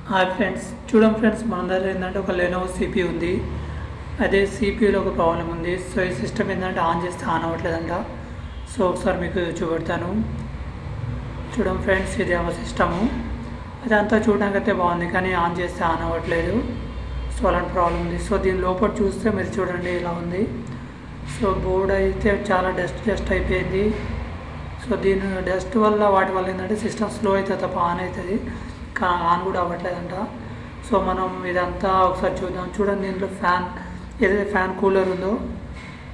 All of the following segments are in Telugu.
హాయ్ ఫ్రెండ్స్, చూడండి ఫ్రెండ్స్, మన దగ్గర ఏంటంటే ఒక లెనోవో సిపియూ ఉంది. అదే సిపియూలో ఒక ప్రాబ్లం ఉంది. సో ఈ సిస్టమ్ ఏంటంటే ఆన్ చేస్తే ఆన్ అవ్వట్లేదంట. సో ఒకసారి మీకు చూపెడతాను. చూడండి ఫ్రెండ్స్, ఇది ఒక సిస్టము. అదంతా చూడడానికి అయితే బాగుంది, కానీ ఆన్ చేస్తే ఆన్ అవ్వట్లేదు. సో అలాంటి ప్రాబ్లం ఉంది. సో దీని లోపల చూస్తే మీరు చూడండి ఇలా ఉంది. సో బోర్డ్ అయితే చాలా డస్ట్ అయిపోయింది. సో దీని డస్ట్ వల్ల వాటి వల్ల ఏంటంటే సిస్టమ్ స్లో అవుతుంది తప్ప ఆన్ అవుతుంది, ఆన్ కూడా అవ్వట్లేదంట. సో మనం ఇదంతా ఒకసారి చూద్దాం. చూడండి, దీంట్లో ఫ్యాన్ ఏదైతే ఫ్యాన్ కూలర్ ఉందో,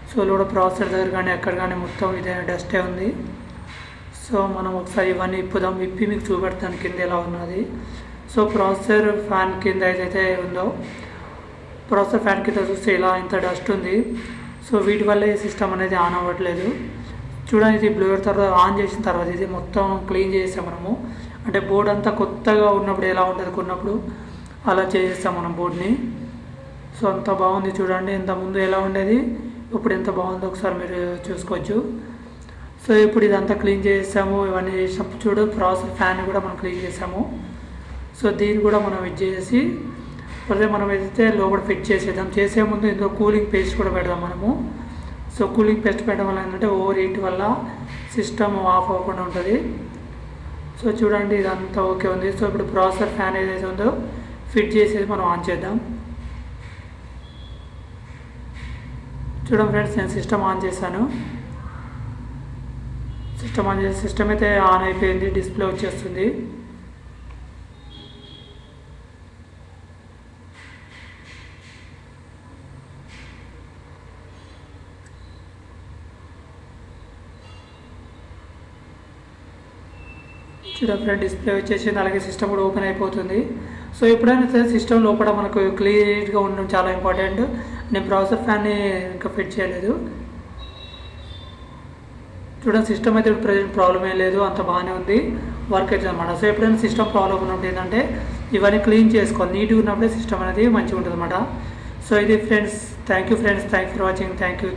సో కూడా ప్రాసెసర్ దగ్గర కానీ ఎక్కడ కానీ మొత్తం ఇదే డస్టే ఉంది. సో మనం ఒకసారి ఇవన్నీ విప్పి మీకు చూపెడతాను కింద ఎలా ఉన్నది. సో ప్రాసెసర్ ఫ్యాన్ కింద ఏదైతే ఉందో, ప్రాసెసర్ ఫ్యాన్ కింద చూస్తే ఇలా ఇంత డస్ట్ ఉంది. సో వీటి వల్ల ఈ సిస్టమ్ అనేది ఆన్ అవ్వట్లేదు. చూడండి, ఇది బ్లూర్ తర్వాత ఆన్ చేసిన తర్వాత ఇది మొత్తం క్లీన్ చేసాం మనము. అంటే బోర్డు అంతా కొత్తగా ఉన్నప్పుడు ఎలా ఉంటుంది కొన్నప్పుడు అలా చేసేస్తాం మనం బోర్డ్ని. సో అంత బాగుంది. చూడండి, ఇంతకుముందు ఎలా ఉండేది, ఇప్పుడు ఎంత బాగుందో ఒకసారి మీరు చూసుకోవచ్చు. సో ఇప్పుడు ఇదంతా క్లీన్ చేసాము. ఇవన్నీ చేసినప్పుడు చూడు, ప్రాసెసర్ ఫ్యాన్ కూడా మనం క్లీన్ చేసాము. సో దీన్ని కూడా మనం ఇది చేసి అదే మనం ఏదైతే లోపల ఫిట్ చేసేద్దాం. చేసే ముందు ఇందులో కూలింగ్ పేస్ట్ కూడా పెడదాం మనము. సో కూలింగ్ పేస్ట్ పెట్టడం వల్ల ఏంటంటే ఓవర్ హీట్ వల్ల సిస్టమ్ ఆఫ్ అవ్వకుండా ఉంటుంది. సో చూడండి, ఇదంతా ఓకే ఉంది. సో ఇప్పుడు ప్రాసెసర్ ఫ్యాన్ ఏదైతే ఉందో ఫిట్ చేసేది మనం ఆన్ చేద్దాం. చూడండి ఫ్రెండ్స్, నేను సిస్టమ్ ఆన్ చేశాను. సిస్టమ్ ఆన్ చేసి సిస్టమ్ అయితే ఆన్ అయిపోయింది, డిస్ప్లే వచ్చేస్తుంది. చూడండి ఫ్రెండ్, డిస్ప్లే వచ్చేసింది, అలాగే సిస్టమ్ కూడా ఓపెన్ అయిపోతుంది. సో ఎప్పుడైనా సరే సిస్టమ్ లోపల మనకు క్లియర్గా ఉండడం చాలా ఇంపార్టెంట్. నేను ప్రాసెసర్ ఫ్యాన్ని ఇంకా ఫిట్ చేయలేదు. చూడండి, సిస్టమ్ అయితే ఇప్పుడు ప్రజెంట్ ప్రాబ్లం ఏం లేదు, అంత బాగానే ఉంది, వర్క్ అవుతుంది అనమాట. సో ఎప్పుడైనా సిస్టమ్ ప్రాబ్లం ఉన్నప్పుడు ఏంటంటే ఇవన్నీ క్లీన్ చేసుకోవాలి. నీట్గా ఉన్నప్పుడే సిస్టమ్ అనేది మంచిగా ఉంటుంది అనమాట. సో ఇది friends, thank you friends, thank for watching, thank you.